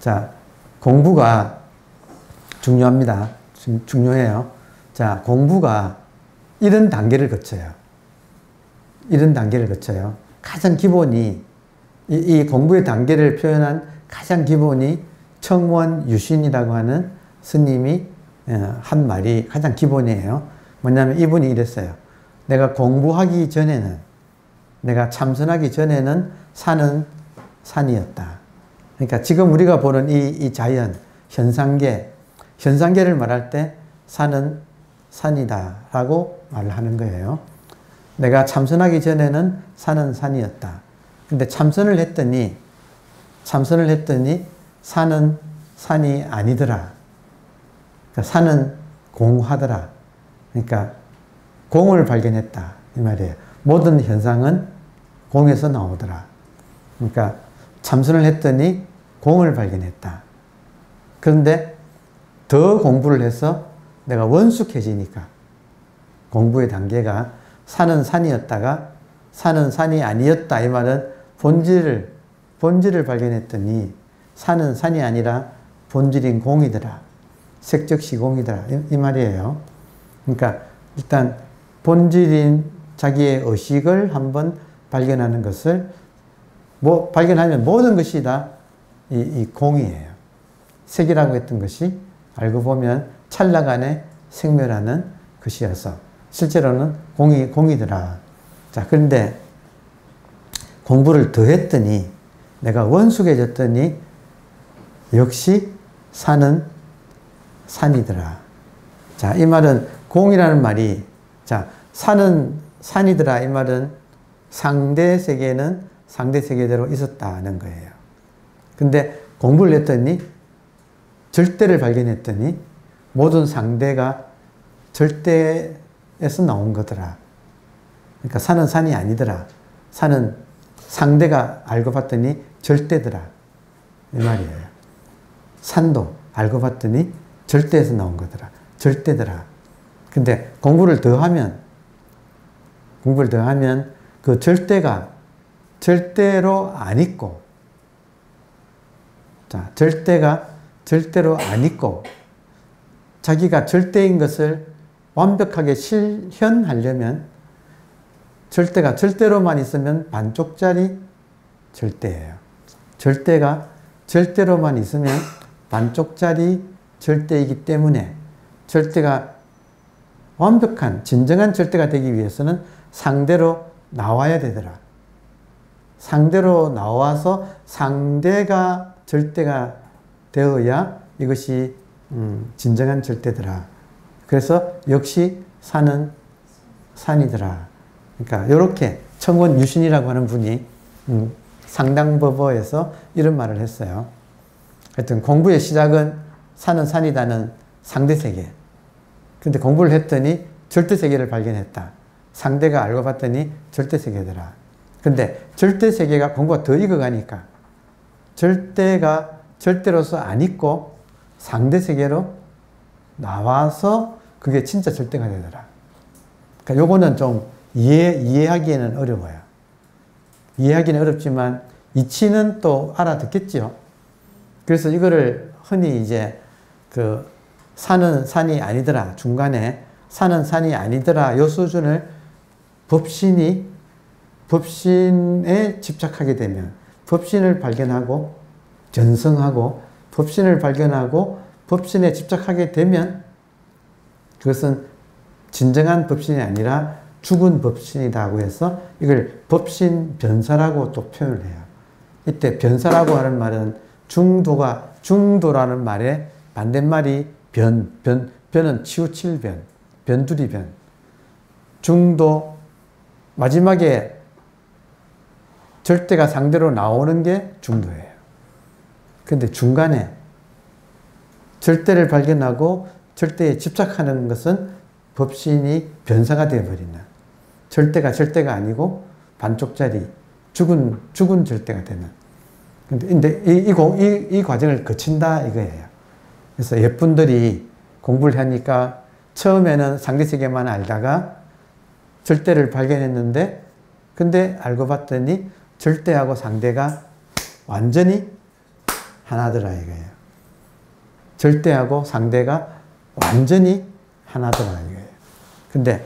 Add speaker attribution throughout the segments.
Speaker 1: 자, 공부가 중요합니다. 중요해요. 자, 공부가 이런 단계를 거쳐요. 이런 단계를 거쳐요. 가장 기본이, 이 공부의 단계를 표현한 가장 기본이 청원유신이라고 하는 스님이 한 말이 가장 기본이에요. 뭐냐면 이분이 이랬어요. 내가 공부하기 전에는, 내가 참선하기 전에는 산은 산이었다. 그러니까 지금 우리가 보는 이 자연, 현상계를 말할 때 산은 산이다 라고 말을 하는 거예요. 내가 참선하기 전에는 산은 산이었다. 근데 참선을 했더니 산은 산이 아니더라. 그러니까 산은 공하더라. 그러니까 공을 발견했다 이 말이에요. 모든 현상은 공에서 나오더라. 그러니까 참선을 했더니 공을 발견했다. 그런데 더 공부를 해서 내가 원숙해지니까 공부의 단계가 산은 산이었다가 산은 산이 아니었다 이 말은 본질을 발견했더니 산은 산이 아니라 본질인 공이더라. 색적시공이더라 이 말이에요. 그러니까 일단 본질인 자기의 의식을 한번 발견하는 것을 발견하면 모든 것이 다 이 공이에요. 색이라고 했던 것이 알고 보면 찰나간에 생멸하는 것이어서 실제로는 공이더라. 자, 그런데 공부를 더 했더니 내가 원숙해졌더니 역시 산은 산이더라. 자, 이 말은 공이라는 말이, 자, 산은 산이더라 이 말은 상대 세계는 상대 세계대로 있었다는 거예요. 근데 공부를 했더니 절대를 발견했더니 모든 상대가 절대에서 나온 거더라. 그러니까 산은 산이 아니더라. 산은 상대가 알고 봤더니 절대더라. 이 말이에요. 산도 알고 봤더니 절대에서 나온 거더라. 절대더라. 근데 공부를 더 하면 그 절대가 절대로 안 있고, 자, 절대가 절대로 안 있고, 자기가 절대인 것을 완벽하게 실현하려면 절대가 절대로만 있으면 반쪽짜리 절대예요. 절대가 절대로만 있으면 반쪽짜리 절대이기 때문에 절대가 완벽한 진정한 절대가 되기 위해서는 상대로 나와야 되더라. 상대로 나와서 상대가 절대가 되어야 이것이 진정한 절대더라. 그래서 역시 산은 산이더라. 그러니까 이렇게 청원유신이라고 하는 분이 상당법어에서 이런 말을 했어요. 하여튼 공부의 시작은 산은 산이다는 상대세계. 근데 공부를 했더니 절대세계를 발견했다. 상대가 알고 봤더니 절대세계더라. 근데 절대세계가 공부가 더 익어가니까 절대가 절대로서 안 있고 상대세계로 나와서 그게 진짜 절대가 되더라. 그러니까 요거는 좀 이해하기에는 어려워요. 이해하기는 어렵지만 이치는 또 알아듣겠죠. 그래서 이거를 흔히 이제 산은 산이 아니더라. 중간에 산은 산이 아니더라. 요 수준을 법신에 집착하게 되면 법신을 발견하고 전성하고 법신을 발견하고 법신에 집착하게 되면 그것은 진정한 법신이 아니라 죽은 법신이라고 해서 이걸 법신 변사라고 또 표현을 해요. 이때 변사라고 하는 말은 중도라는 말의 반대말이 변은 치우칠 변, 변두리 변. 중도, 마지막에 절대가 상대로 나오는 게 중도예요. 근데 중간에 절대를 발견하고 절대에 집착하는 것은 법신이 변사가 되어버리는, 절대가 절대가 아니고 반쪽짜리 죽은 절대가 되는. 근데 이 과정을 거친다 이거예요. 그래서 예쁜들이 공부를 하니까 처음에는 상대세계만 알다가 절대를 발견했는데 근데 알고 봤더니 절대하고 상대가 완전히 하나더라 이거예요. 절대하고 상대가 완전히 하나더라 이거예요. 근데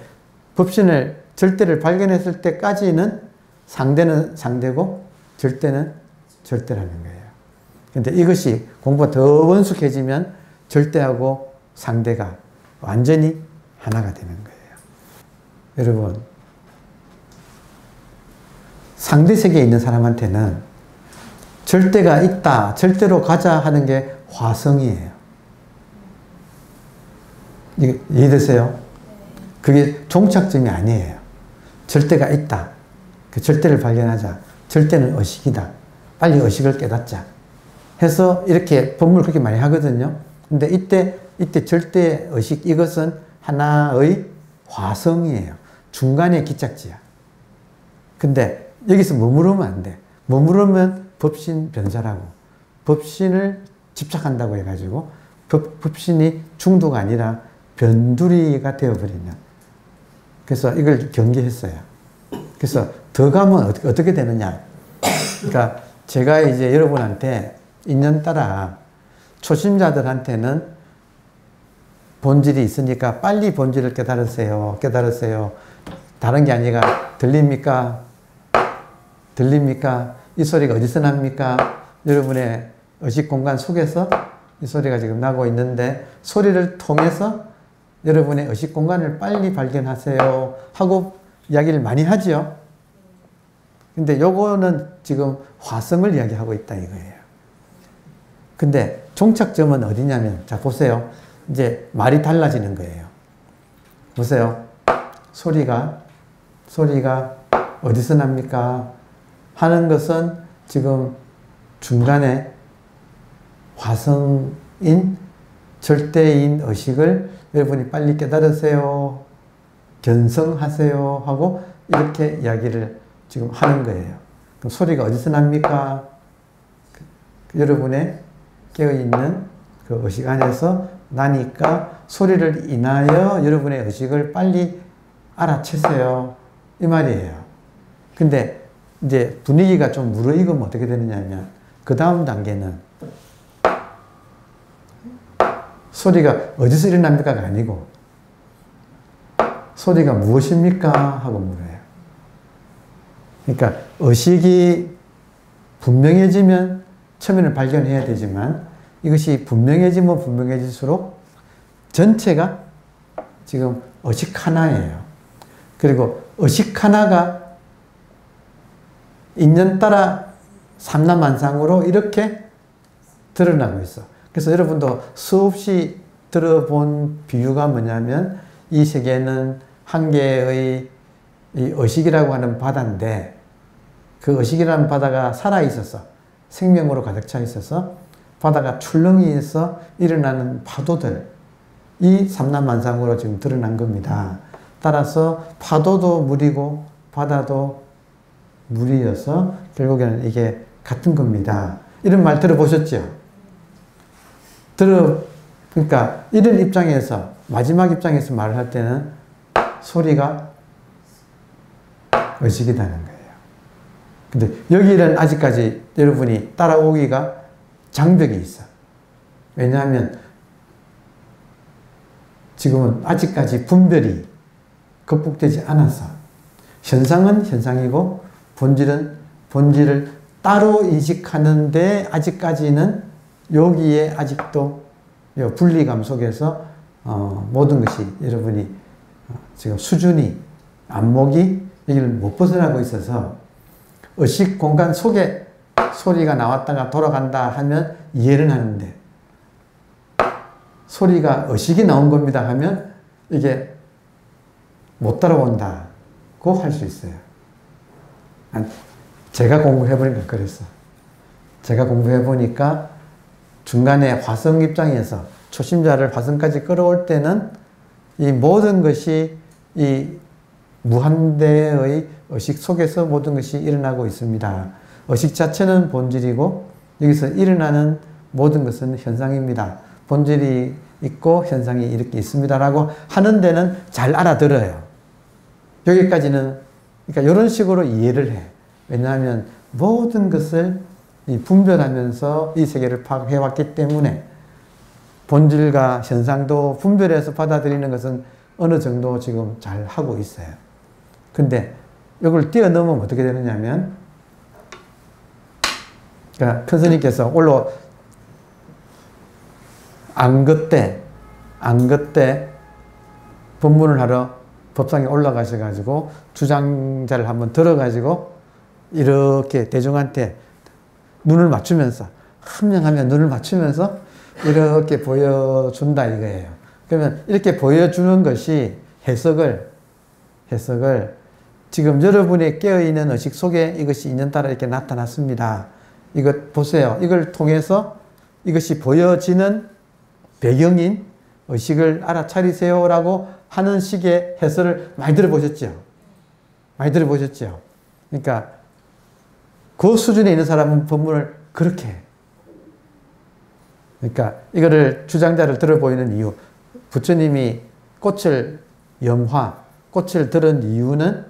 Speaker 1: 법신을 절대를 발견했을 때까지는 상대는 상대고 절대는 절대라는 거예요. 근데 이것이 공부가 더 원숙해지면 절대하고 상대가 완전히 하나가 되는 거예요. 여러분, 상대 세계에 있는 사람한테는 절대가 있다, 절대로 가자 하는 게 화성이에요. 이해되세요? 그게 종착점이 아니에요. 절대가 있다. 그 절대를 발견하자. 절대는 의식이다. 빨리 의식을 깨닫자. 해서 이렇게 법문을 그렇게 많이 하거든요. 근데 이때 절대 의식, 이것은 하나의 화성이에요. 중간에 기착지야. 근데 여기서 머무르면 안 돼. 머무르면 법신 변사라고. 법신을 집착한다고 해가지고 법신이 중도가 아니라 변두리가 되어버리면. 그래서 이걸 경계했어요. 그래서 더 가면 어떻게 되느냐. 그러니까 제가 이제 여러분한테 인연 따라 초심자들한테는 본질이 있으니까 빨리 본질을 깨달으세요. 깨달으세요. 다른 게 아니라 들립니까? 들립니까? 이 소리가 어디서 납니까? 여러분의 의식 공간 속에서 이 소리가 지금 나고 있는데 소리를 통해서 여러분의 의식 공간을 빨리 발견하세요 하고 이야기를 많이 하죠. 근데 요거는 지금 화성을 이야기하고 있다 이거예요. 근데 종착점은 어디냐면, 자 보세요. 이제 말이 달라지는 거예요. 보세요. 소리가 어디서 납니까? 하는 것은 지금 중간에 화성인 절대인 의식을 여러분이 빨리 깨달으세요. 견성하세요. 하고 이렇게 이야기를 지금 하는 거예요. 그럼 소리가 어디서 납니까? 여러분의 깨어있는 그 의식 안에서 나니까 소리를 인하여 여러분의 의식을 빨리 알아채세요. 이 말이에요. 근데 이제 분위기가 좀 무르익으면 어떻게 되느냐면, 그 다음 단계는 소리가 어디서 일어납니까가 아니고 소리가 무엇입니까? 하고 물어요. 그러니까 의식이 분명해지면 처음에는 발견해야 되지만 이것이 분명해지면 분명해질수록 전체가 지금 의식 하나예요. 그리고 의식 하나가 인연 따라 삼라만상으로 이렇게 드러나고 있어. 그래서 여러분도 수없이 들어본 비유가 뭐냐면, 이 세계는 한 개의 이 의식이라고 하는 바다인데, 그 의식이라는 바다가 살아있어서 생명으로 가득 차 있어서 바다가 출렁이에서 일어나는 파도들, 이 삼라만상으로 지금 드러난 겁니다. 따라서 파도도 물이고 바다도 물이어서 결국에는 이게 같은 겁니다. 이런 말 들어보셨죠? 그러니까 이런 입장에서, 마지막 입장에서 말을 할 때는 소리가 의식이라는 거예요. 근데 여기는 아직까지 여러분이 따라오기가 장벽이 있어. 왜냐하면 지금은 아직까지 분별이 극복되지 않아서, 현상은 현상이고 본질은 본질을 따로 인식하는데 아직까지는 여기에 아직도 분리감 속에서 모든 것이 여러분이 지금 수준이, 안목이 여기를 못 벗어나고 있어서 의식 공간 속에 소리가 나왔다가 돌아간다 하면 이해는 하는데, 소리가 의식이 나온 겁니다 하면 이게 못 따라온다고 할 수 있어요. 제가 공부해보니까 그랬어. 제가 공부해보니까 중간에 화성 입장에서 초심자를 화성까지 끌어올 때는 이 모든 것이 이 무한대의 의식 속에서 모든 것이 일어나고 있습니다. 의식 자체는 본질이고 여기서 일어나는 모든 것은 현상입니다. 본질이 있고 현상이 이렇게 있습니다 라고 하는 데는 잘 알아들어요. 여기까지는, 그러니까 이런 식으로 이해를 해. 왜냐하면 모든 것을 이 분별하면서 이 세계를 파악해왔기 때문에 본질과 현상도 분별해서 받아들이는 것은 어느 정도 지금 잘 하고 있어요. 근데 이걸 뛰어넘으면 어떻게 되느냐면, 그러니까 큰 스님께서 올로 안긋때 법문을 하러 법상에 올라가셔가지고 주장자를 한번 들어가지고 이렇게 대중한테 눈을 맞추면서, 한 명 한 명 눈을 맞추면서 이렇게 보여준다 이거예요. 그러면 이렇게 보여주는 것이 해석을 지금 여러분의 깨어있는 의식 속에 이것이 인연 따라 이렇게 나타났습니다. 이것 보세요. 이걸 통해서 이것이 보여지는 배경인 의식을 알아차리세요라고 하는 식의 해설을 많이 들어보셨죠? 많이 들어보셨죠? 그러니까 그 수준에 있는 사람은 법문을 그렇게 해. 그러니까 이거를 주장자를 들어보이는 이유, 부처님이 꽃을 꽃을 들은 이유는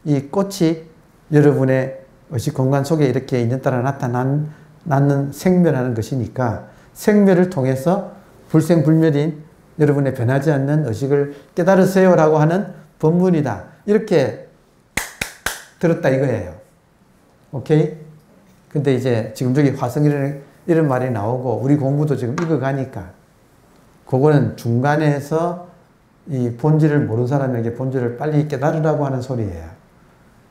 Speaker 1: 이 꽃이 여러분의 의식 공간 속에 이렇게 인연따라 나타나는 생멸하는 것이니까 생멸을 통해서 불생불멸인 여러분의 변하지 않는 의식을 깨달으세요라고 하는 법문이다. 이렇게 들었다 이거예요. 오케이? 근데 이제 지금 저기 이런 말이 나오고 우리 공부도 지금 익어가니까 그거는 중간에서 이 본질을 모르는 사람에게 본질을 빨리 깨달으라고 하는 소리예요.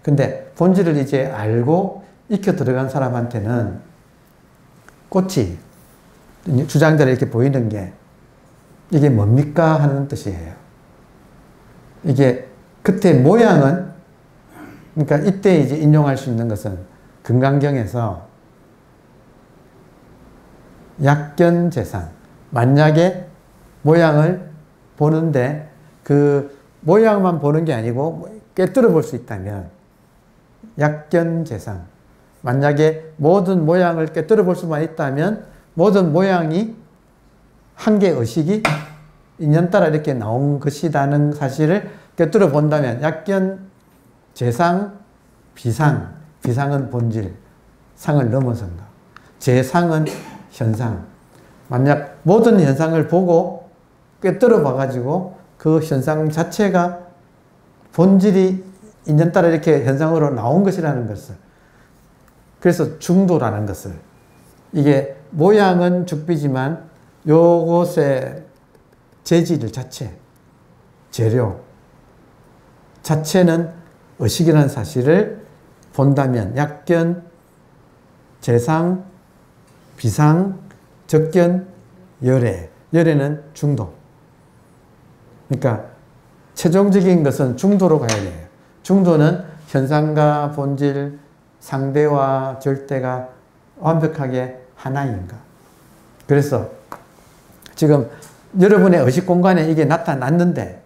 Speaker 1: 근데 본질을 이제 알고 익혀 들어간 사람한테는 꽃이 주장자를 이렇게 보이는 게 이게 뭡니까 하는 뜻이에요. 이게 그때 모양은, 그러니까 이때 이제 인용할 수 있는 것은 금강경에서 약견재상, 만약에 모양을 보는데 그 모양만 보는 게 아니고 꿰뚫어 볼 수 있다면 약견재상, 만약에 모든 모양을 꿰뚫어 볼 수만 있다면 모든 모양이 한 개의 의식이 인연 따라 이렇게 나온 것이라는 사실을 꿰뚫어 본다면 약견재상, 비상은 본질, 상을 넘어선다. 재상은 현상. 만약 모든 현상을 보고 꿰뚫어 봐가지고 그 현상 자체가 본질이 인연 따라 이렇게 현상으로 나온 것이라는 것을, 그래서 중도라는 것을, 이게 모양은 죽비지만 요것의 재질 자체, 재료 자체는 의식이라는 사실을 본다면 약견, 재상, 비상, 적견, 열애는 중도. 그러니까 최종적인 것은 중도로 가야 돼요. 중도는 현상과 본질, 상대와 절대가 완벽하게 하나인가. 그래서 지금 여러분의 의식 공간에 이게 나타났는데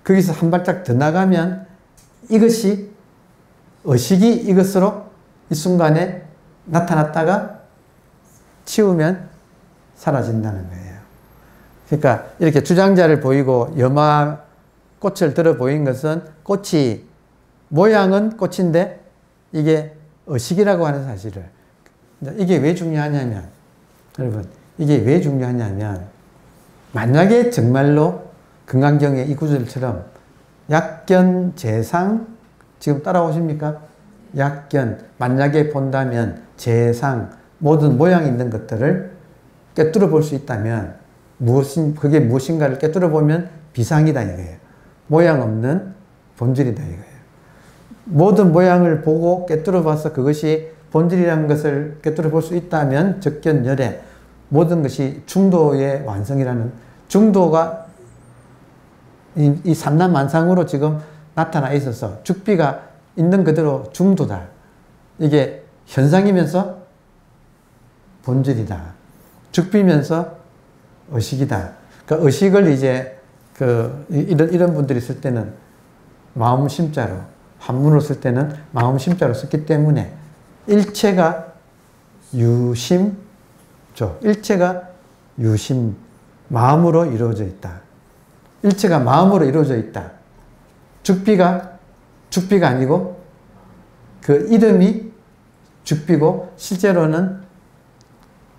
Speaker 1: 거기서 한 발짝 더 나가면 이것이 의식이 이것으로 이 순간에 나타났다가 치우면 사라진다는 거예요. 그러니까 이렇게 주장자를 보이고 염화 꽃을 들어 보인 것은 꽃이 모양은 꽃인데 이게 의식이라고 하는 사실을, 이게 왜 중요하냐면, 여러분 이게 왜 중요하냐면 만약에 정말로 금강경의 이 구절처럼 약견, 재상, 지금 따라오십니까? 약견, 만약에 본다면 재상, 모든 모양이 있는 것들을 꿰뚫어 볼 수 있다면 그게 무엇인가를 꿰뚫어 보면 비상이다 이거예요. 모양 없는 본질이다 이거예요. 모든 모양을 보고 꿰뚫어 봐서 그것이 본질이라는 것을 꿰뚫어 볼 수 있다면 적견열애, 모든 것이 중도의 완성이라는, 중도가 이 삼란만상으로 지금 나타나 있어서 죽비가 있는 그대로 중도다. 이게 현상이면서 본질이다. 죽비면서 의식이다. 그러니까 의식을 이제 이런 분들이 쓸 때는 마음심자로, 한문으로 쓸 때는 마음심자로 썼기 때문에 일체가 유심조, 일체가 유심, 마음으로 이루어져 있다. 일체가 마음으로 이루어져 있다. 죽비가 아니고 그 이름이 죽비고 실제로는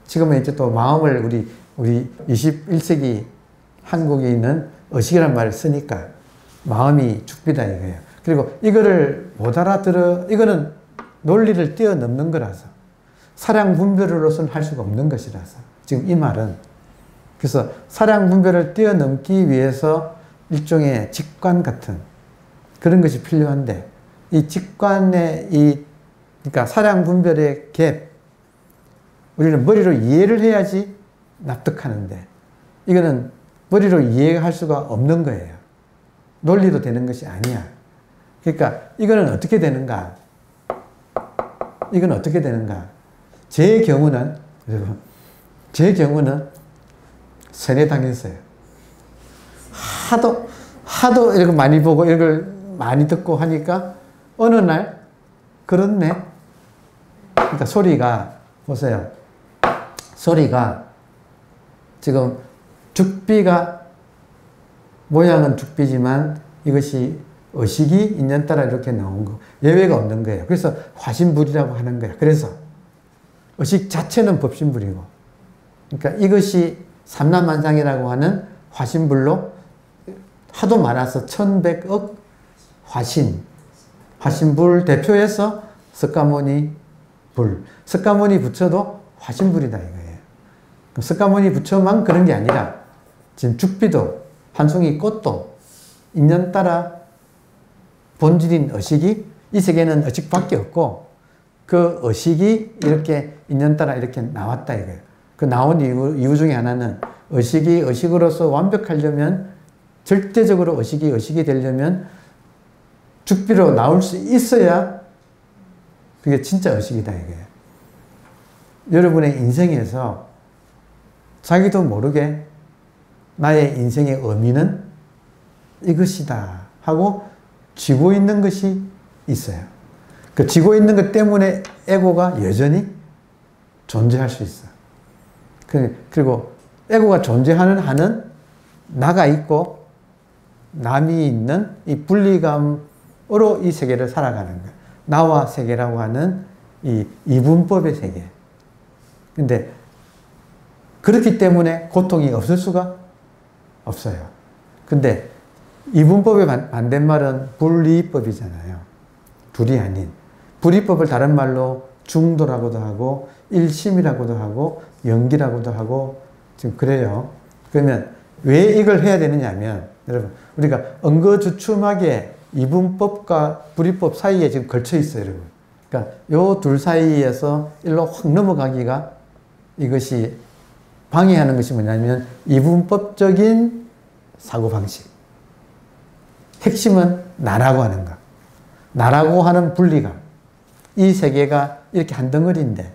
Speaker 1: 지금은 이제 또 마음을 우리 21세기 한국에 있는 의식이란 말을 쓰니까 마음이 죽비다 이거예요. 그리고 이거를 못 알아들어, 이거는 논리를 뛰어넘는 거라서 사량 분별로서는 할 수가 없는 것이라서 지금 이 말은, 그래서 사량 분별을 뛰어넘기 위해서 일종의 직관 같은 그런 것이 필요한데, 이 직관의 그러니까 사량 분별의 갭, 우리는 머리로 이해를 해야지 납득하는데 이거는 머리로 이해할 수가 없는 거예요. 논리도 되는 것이 아니야. 그러니까 이거는 어떻게 되는가? 이건 어떻게 되는가? 제 경우는 세뇌당했어요. 하도 이렇게 많이 보고 이걸 많이 듣고 하니까 어느 날 그렇네. 그러니까 소리가 보세요. 소리가 지금 죽비가 모양은 죽비지만 이것이 의식이 인연 따라 이렇게 나온 거, 예외가 없는 거예요. 그래서 화신불이라고 하는 거예요. 그래서 의식 자체는 법신불이고, 그러니까 이것이 삼라만상이라고 하는 화신불로 하도 많아서 1100억 화신불 대표해서 석가모니 불, 석가모니 부처도 화신불이다 이거예요. 석가모니 부처만 그런 게 아니라 지금 죽비도 한 송이 꽃도 인연 따라 본질인 의식이, 이 세계는 의식밖에 없고 그 의식이 이렇게 인연 따라 이렇게 나왔다 이거예요. 그 나온 이유 중에 하나는 의식이 의식으로서 완벽하려면, 절대적으로 의식이 되려면 죽비로 나올 수 있어야 그게 진짜 의식이다 이거예요. 여러분의 인생에서 자기도 모르게 나의 인생의 의미는 이것이다 하고 쥐고 있는 것이 있어요. 그 쥐고 있는 것 때문에 에고가 여전히 존재할 수 있어. 그리고 에고가 존재하는 한은 나가 있고 남이 있는 이 분리감으로 이 세계를 살아가는 거예요. 나와 세계라고 하는 이 이분법의 세계. 근데 그렇기 때문에 고통이 없을 수가 없어요. 근데 이분법의 반대말은 분리법이잖아요. 둘이 아닌. 분리법을 다른 말로 중도라고도 하고 일심이라고도 하고 연기라고도 하고 지금 그래요. 그러면 왜 이걸 해야 되느냐 하면, 여러분 우리가 응거주춤하게 이분법과 불이법 사이에 지금 걸쳐 있어요, 여러분. 그러니까 요 둘 사이에서 일로 확 넘어가기가, 이것이 방해하는 것이 뭐냐면 이분법적인 사고방식. 핵심은 나라고 하는 것. 나라고 하는 분리감. 이 세계가 이렇게 한 덩어리인데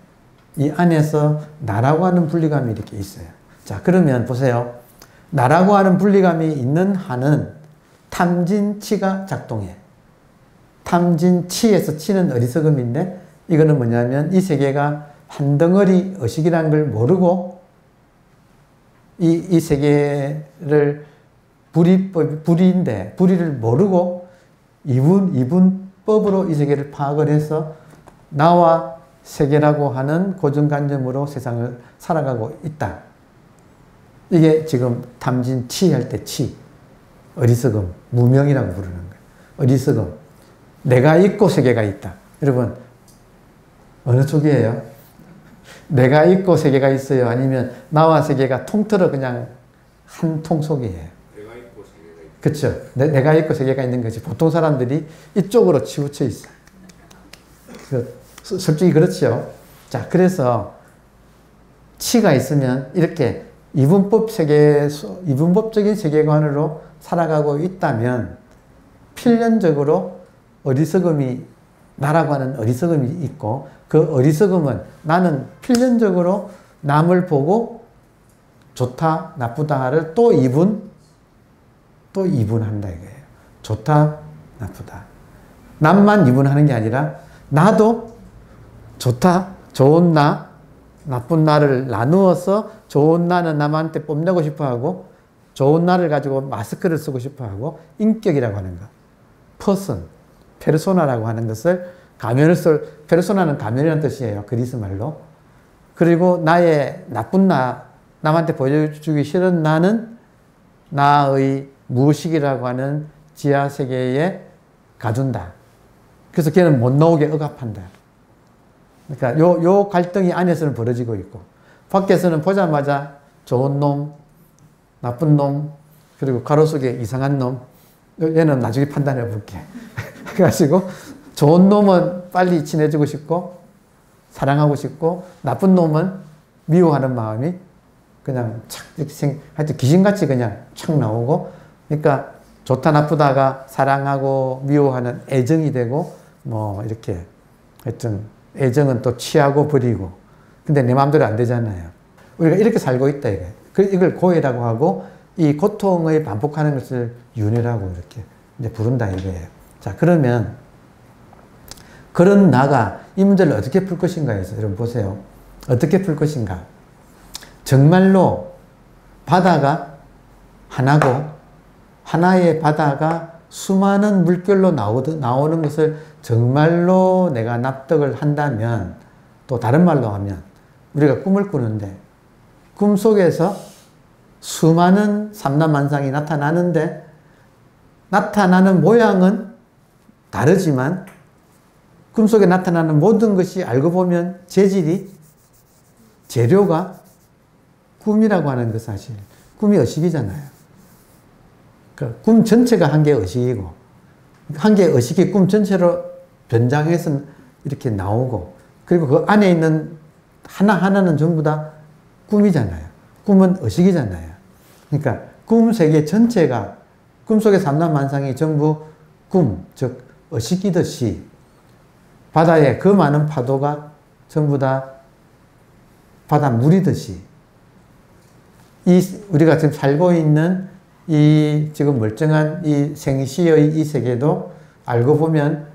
Speaker 1: 이 안에서 나라고 하는 분리감이 이렇게 있어요. 자, 그러면 보세요. 나라고 하는 분리감이 있는 한은 탐진치가 작동해. 탐진치에서 치는 어리석음인데, 이거는 뭐냐면 이 세계가 한 덩어리 의식이라는 걸 모르고 이 세계를 불이인데 불이를 모르고 이분법으로 이 세계를 파악을 해서 나와 세계라고 하는 고정관념으로 세상을 살아가고 있다. 이게 지금 탐진치 할 때 치, 어리석음, 무명이라고 부르는 거예요. 어리석음. 내가 있고 세계가 있다. 여러분 어느 쪽이에요? 내가 있고 세계가 있어요? 아니면 나와 세계가 통틀어 그냥 한 통 속이에요?
Speaker 2: 내가 있고 세계가 있다.
Speaker 1: 그렇죠. 내가 있고 세계가 있는 거지. 보통 사람들이 이쪽으로 치우쳐 있어요. 솔직히 그렇죠. 자, 그래서 치가 있으면 이렇게 이분법적인 세계관으로 살아가고 있다면 필연적으로 어리석음이, 나라고 하는 어리석음이 있고, 그 어리석음은 나는 필연적으로 남을 보고 좋다, 나쁘다를 또 이분한다 이거예요. 좋다, 나쁘다. 남만 이분하는 게 아니라 나도 좋다, 좋은 나, 나쁜 나를 나누어서 좋은 나는 남한테 뽐내고 싶어 하고 좋은 나를 가지고 마스크를 쓰고 싶어 하고 인격이라고 하는 것, 퍼슨, 페르소나라고 하는 것을 가면을 페르소나는 가면이라는 뜻이에요. 그리스 말로. 그리고 나의 나쁜 남한테 보여주기 싫은 나는 나의 무의식이라고 하는 지하 세계에 가둔다. 그래서 걔는 못 나오게 억압한다. 그러니까 요 갈등이 안에서는 벌어지고 있고, 밖에서는 보자마자 좋은 놈, 나쁜 놈, 그리고 가로 속에 이상한 놈, 얘는 나중에 판단해 볼게. 그래가지고 좋은 놈은 빨리 친해지고 싶고 사랑하고 싶고, 나쁜 놈은 미워하는 마음이 그냥 착 이렇게 하여튼 귀신같이 그냥 착 나오고, 그러니까 좋다 나쁘다가 사랑하고 미워하는 애정이 되고, 뭐 이렇게 하여튼 애정은 또 취하고 버리고. 근데 내 마음대로 안 되잖아요. 우리가 이렇게 살고 있다 이게. 이걸 고해라고 하고, 이 고통의 반복하는 것을 윤회라고 이렇게 이제 부른다 이거예요. 자, 그러면 그런 나가 이 문제를 어떻게 풀 것인가 해서 여러분 보세요. 어떻게 풀 것인가. 정말로 바다가 하나고, 하나의 바다가 수많은 물결로 나오는 것을 정말로 내가 납득을 한다면, 또 다른 말로 하면 우리가 꿈을 꾸는데 꿈 속에서 수많은 삼라만상이 나타나는데 나타나는 모양은 다르지만 꿈속에 나타나는 모든 것이 알고 보면 재료가 꿈이라고 하는 것 사실. 꿈이 의식이잖아요. 꿈 전체가 한 개의 의식이고, 한 개의 의식이 꿈 전체로 변장해서 이렇게 나오고, 그리고 그 안에 있는 하나하나는 전부 다 꿈이잖아요. 꿈은 의식이잖아요. 그러니까 꿈 세계 전체가, 꿈속의 삼라만상이 전부 꿈, 즉 의식이듯이 바다에 그 많은 파도가 전부 다 바닷물이듯이 우리가 지금 살고 있는 이 지금 멀쩡한 이 생시의 이 세계도 알고 보면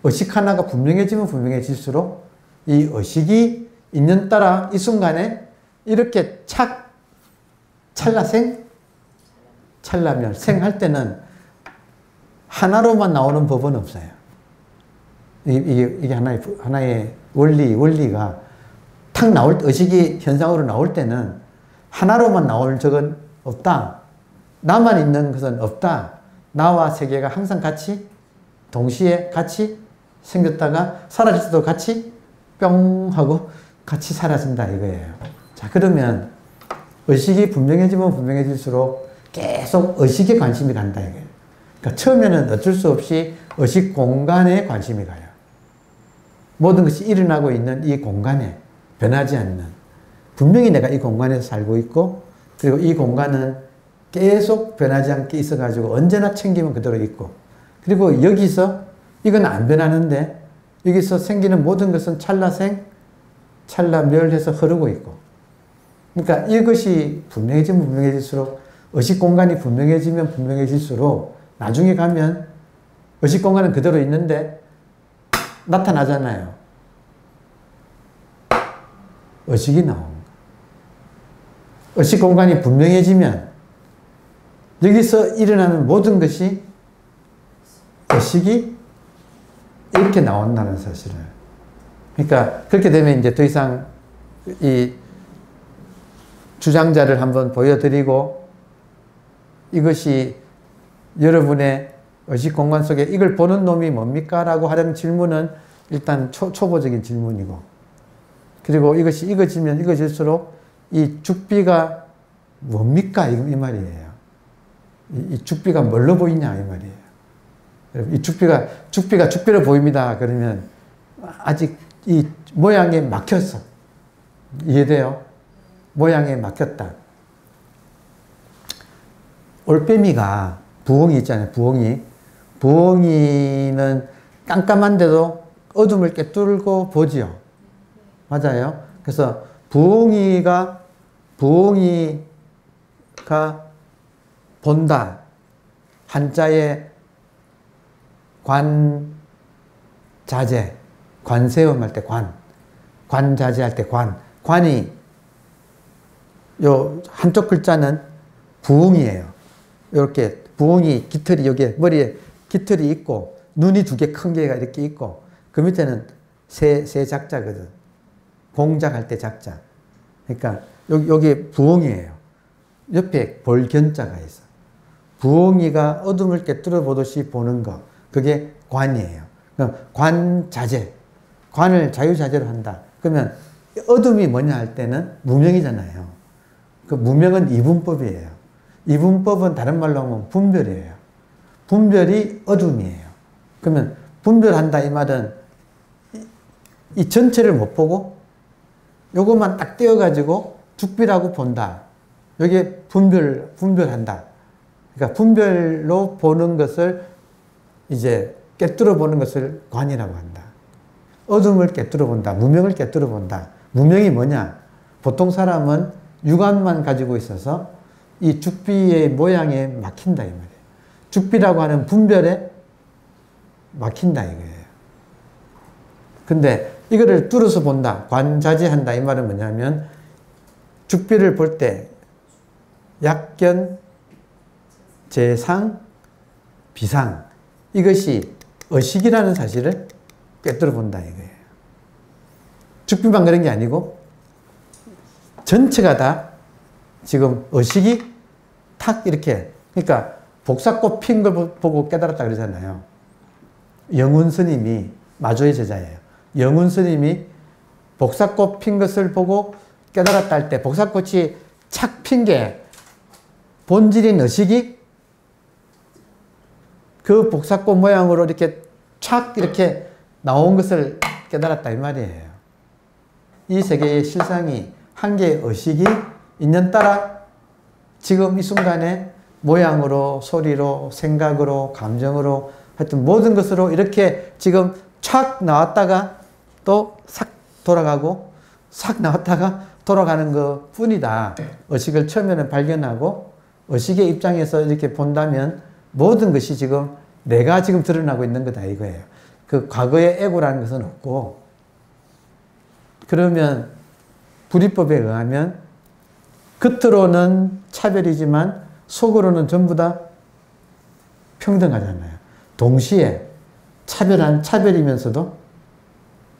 Speaker 1: 의식 하나가 분명해지면 분명해질수록 이 의식이 있는 따라 이 순간에 이렇게 찰나멸생 할 때는 하나로만 나오는 법은 없어요. 이게 하나의 원리가 탁 나올 때, 의식이 현상으로 나올 때는 하나로만 나올 적은 없다. 나만 있는 것은 없다. 나와 세계가 항상 같이, 동시에 같이 생겼다가 사라질 때도 같이 뿅 하고 같이 사라진다 이거예요. 자, 그러면 의식이 분명해지면 분명해질수록 계속 의식에 관심이 간다 이거예요. 그러니까 처음에는 어쩔 수 없이 의식 공간에 관심이 가요. 모든 것이 일어나고 있는 이 공간에 변하지 않는, 분명히 내가 이 공간에서 살고 있고, 그리고 이 공간은 계속 변하지 않게 있어가지고 언제나 챙기면 그대로 있고, 그리고 여기서 이건 안 변하는데 여기서 생기는 모든 것은 찰나생, 찰나멸해서 흐르고 있고, 그러니까 이것이 분명해지면 분명해질수록, 의식 공간이 분명해지면 분명해질수록 나중에 가면 의식 공간은 그대로 있는데 나타나잖아요. 의식이 나오는 거예요. 의식 공간이 분명해지면 여기서 일어나는 모든 것이 의식이 이렇게 나온다는 사실을. 그러니까 그렇게 되면 이제 더 이상 이 주장자를 한번 보여드리고, 이것이 여러분의 의식 공간 속에 이걸 보는 놈이 뭡니까? 라고 하는 질문은 일단 초보적인 질문이고, 그리고 이것이 익어지면 익어질수록 이 죽비가 뭡니까? 이 말이에요. 이 죽비가 뭘로 보이냐? 이 말이에요. 이 죽비가 죽비로 보입니다. 그러면 아직 이 모양에 막혔어. 이해돼요? 모양에 막혔다. 올빼미가, 부엉이 있잖아요. 부엉이는 깜깜한데도 어둠을 꿰뚫고 보지요. 맞아요. 그래서 부엉이가 본다. 한자에 관자재, 관세음 할 때 관자재 할 때 관이 요 한쪽 글자는 부엉이에요. 이렇게 부엉이 깃털이 여기에 머리에 깃털이 있고, 눈이 두 개 큰 개가 이렇게 있고, 그 밑에는 세작자거든. 공작할 때 작자. 그러니까 여기 부엉이에요. 옆에 볼견자가 있어. 부엉이가 어둠을 깨뜨려 보듯이 보는 거. 그게 관이에요. 관자재. 관을 자유자재로 한다. 그러면 어둠이 뭐냐 할 때는 무명이잖아요. 그 무명은 이분법이에요. 이분법은 다른 말로 하면 분별이에요. 분별이 어둠이에요. 그러면 분별한다 이 말은 이 전체를 못 보고 요것만 딱 떼어가지고 죽비라고 본다. 여기에 분별한다. 그러니까 분별로 보는 것을 이제 깨뜨려 보는 것을 관이라고 한다. 어둠을 깨뜨려 본다. 무명을 깨뜨려 본다. 무명이 뭐냐? 보통 사람은 육안만 가지고 있어서 이 죽비의 모양에 막힌다 이 말이에요. 죽비라고 하는 분별에 막힌다 이거예요. 근데 이거를 뚫어서 본다. 관자재한다 이 말은 뭐냐면 죽비를 볼 때 약견, 재상, 비상 이것이 의식이라는 사실을 깨뜨려 본다 이거예요. 죽비만 그런 게 아니고 전체가 다 지금 의식이 탁 이렇게 그러니까 복사꽃 핀 걸 보고 깨달았다 그러잖아요. 영훈 스님이 마조의 제자예요. 영훈 스님이 복사꽃 핀 것을 보고 깨달았다 할 때 복사꽃이 착 핀 게 본질인 의식이 그 복사꽃 모양으로 이렇게 착 이렇게 나온 것을 깨달았다 이 말이에요. 이 세계의 실상이 한 개의 의식이 인연따라 지금 이 순간에 모양으로 소리로 생각으로 감정으로 하여튼 모든 것으로 이렇게 지금 착 나왔다가 또 싹 돌아가고 싹 나왔다가 돌아가는 것 뿐이다. 의식을 처음에는 발견하고 의식의 입장에서 이렇게 본다면 모든 것이 지금 내가 지금 드러나고 있는 거다 이거예요. 그 과거의 에고라는 것은 없고 그러면 불이법에 의하면 겉으로는 차별이지만 속으로는 전부 다 평등하잖아요. 동시에 차별이면서도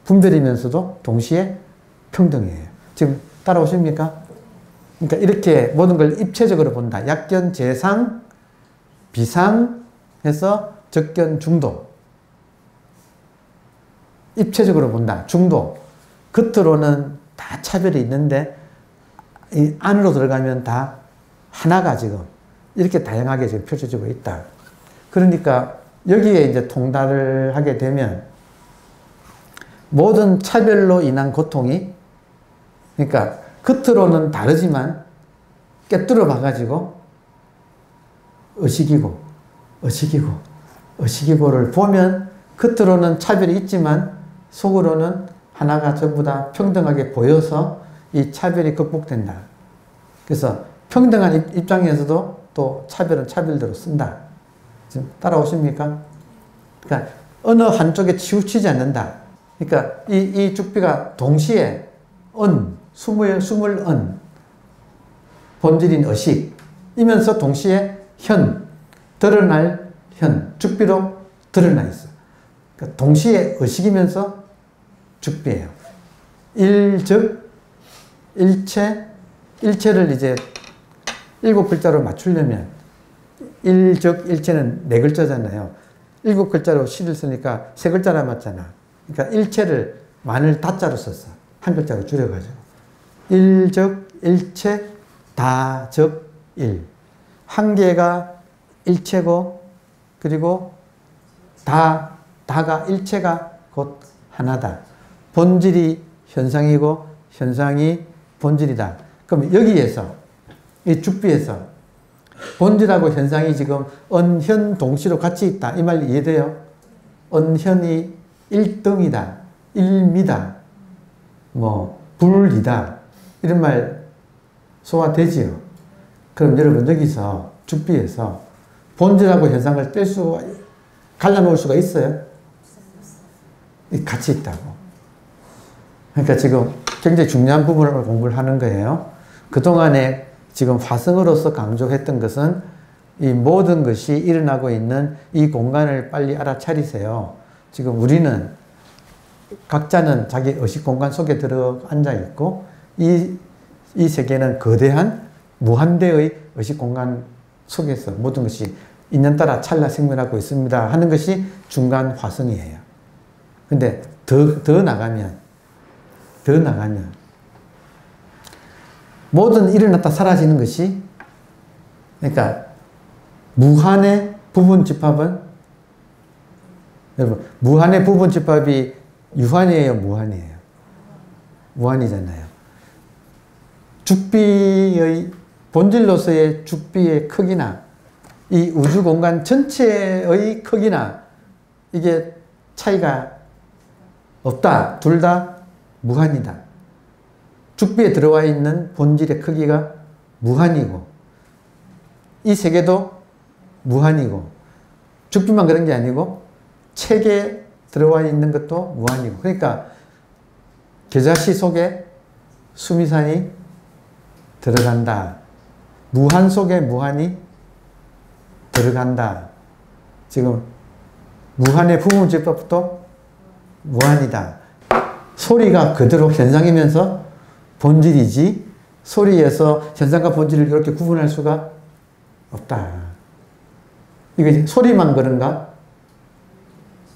Speaker 1: 분별이면서도 동시에 평등이에요. 지금 따라오십니까? 그러니까 이렇게 모든 걸 입체적으로 본다. 약견, 재상, 비상 해서 적견, 중도. 입체적으로 본다. 중도. 겉으로는 다 차별이 있는데 이 안으로 들어가면 다 하나가 지금 이렇게 다양하게 지금 펼쳐지고 있다. 그러니까 여기에 이제 통달을 하게 되면 모든 차별로 인한 고통이 그러니까 겉으로는 다르지만 깨뚫어 봐가지고 의식이고를 보면 겉으로는 차별이 있지만 속으로는 하나가 전부 다 평등하게 보여서 이 차별이 극복된다. 그래서 평등한 입장에서도 또 차별은 차별대로 쓴다. 지금 따라오십니까? 그러니까 어느 한쪽에 치우치지 않는다. 그러니까 이 죽비가 동시에 숨을 본질인 의식이면서 동시에 드러날 죽비로 드러나 있어. 그러니까 동시에 의식이면서 죽비예요. 일즉 일체를 이제 7글자로 맞추려면 일즉 일체는 4글자잖아요. 7글자로 시를 쓰니까 3글자 남았잖아. 그러니까 일체를 만을 다자로 썼어. 한 글자로 줄여가지고. 일즉 일체 다즉 일. 한 개가 일체고 그리고 다가 일체가 곧 하나다. 본질이 현상이고 현상이 본질이다. 그럼 여기에서 이 죽비에서 본질하고 현상이 지금 언현 동시로 같이 있다. 이 말 이해돼요? 언현이 일등이다. 일미다. 불이다. 이런 말 소화되지요? 그럼 여러분 여기서 죽비에서 본질하고 현상을 갈라놓을 수가 있어요? 같이 있다고. 그러니까 지금 굉장히 중요한 부분을 공부를 하는 거예요. 그동안에 지금 화성으로서 강조했던 것은 이 모든 것이 일어나고 있는 이 공간을 빨리 알아차리세요. 지금 우리는 각자는 자기 의식 공간 속에 들어 앉아 있고 이 세계는 거대한 무한대의 의식 공간 속에서 모든 것이 인연따라 찰나 생멸하고 있습니다 하는 것이 중간 화성이에요. 근데 더 나가면 모든 일어났다 사라지는 것이, 그러니까 무한의 부분 집합은, 여러분 무한의 부분 집합이 유한이에요, 무한이에요? 무한이잖아요. 죽비의 본질로서의 죽비의 크기나 이 우주 공간 전체의 크기나 이게 차이가 없다. 둘 다 무한이다. 죽비에 들어와 있는 본질의 크기가 무한이고 이 세계도 무한이고 죽비만 그런 게 아니고 책에 들어와 있는 것도 무한이고, 그러니까 겨자씨 속에 수미산이 들어간다. 무한 속에 무한이 들어간다. 지금 무한의 부분집합도 무한이다. 소리가 그대로 현상이면서 본질이지 소리에서 현상과 본질을 이렇게 구분할 수가 없다. 이게 소리만 그런가?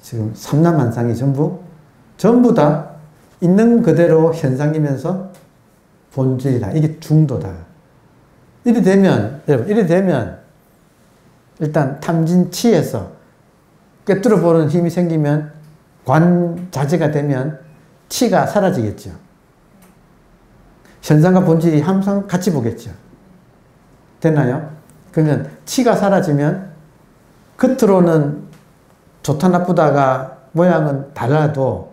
Speaker 1: 지금 삼라만상이 전부 다 있는 그대로 현상이면서 본질이다. 이게 중도다. 이래 되면 일단 탐진치에서 꿰뚫어 보는 힘이 생기면 관자재가 되면 치가 사라지겠죠. 현상과 본질이 항상 같이 보겠죠. 되나요? 그러면 치가 사라지면 겉으로는 좋다 나쁘다가 모양은 달라도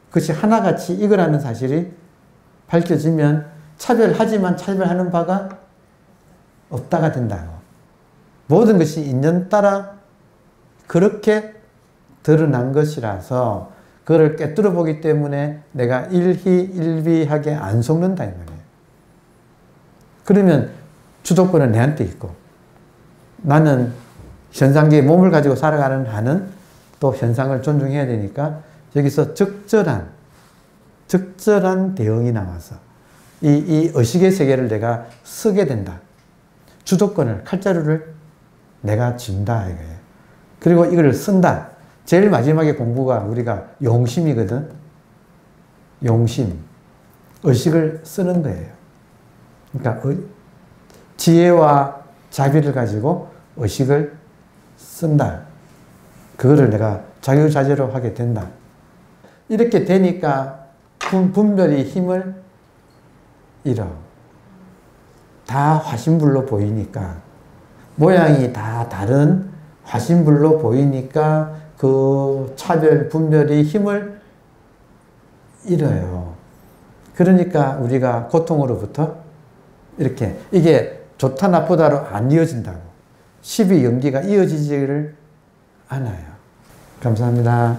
Speaker 1: 그것이 하나같이 이거라는 사실이 밝혀지면 차별하지만 차별하는 바가 없다가 된다고. 모든 것이 인연 따라 그렇게 드러난 것이라서 그거를 꿰뚫어 보기 때문에 내가 일희일비하게 안 속는다 이 말이에요. 그러면 주도권은 내한테 있고 나는 현상계에 몸을 가지고 살아가는 한은 또 현상을 존중해야 되니까 여기서 적절한 대응이 나와서 이 의식의 세계를 내가 쓰게 된다. 주도권을, 칼자루를 내가 쥔다 이거예요. 그리고 이걸 쓴다. 제일 마지막에 공부가 우리가 용심이거든. 용심. 의식을 쓰는 거예요. 그러니까 지혜와 자비를 가지고 의식을 쓴다. 그거를 내가 자유자재로 하게 된다. 이렇게 되니까 분별이 힘을 잃어. 다 화신불로 보이니까, 모양이 다 다른 화신불로 보이니까 그 차별, 분별이 힘을 잃어요. 그러니까 우리가 고통으로부터 이렇게 이게 좋다 나쁘다로 안 이어진다고. 십이 연기가 이어지지를 않아요. 감사합니다.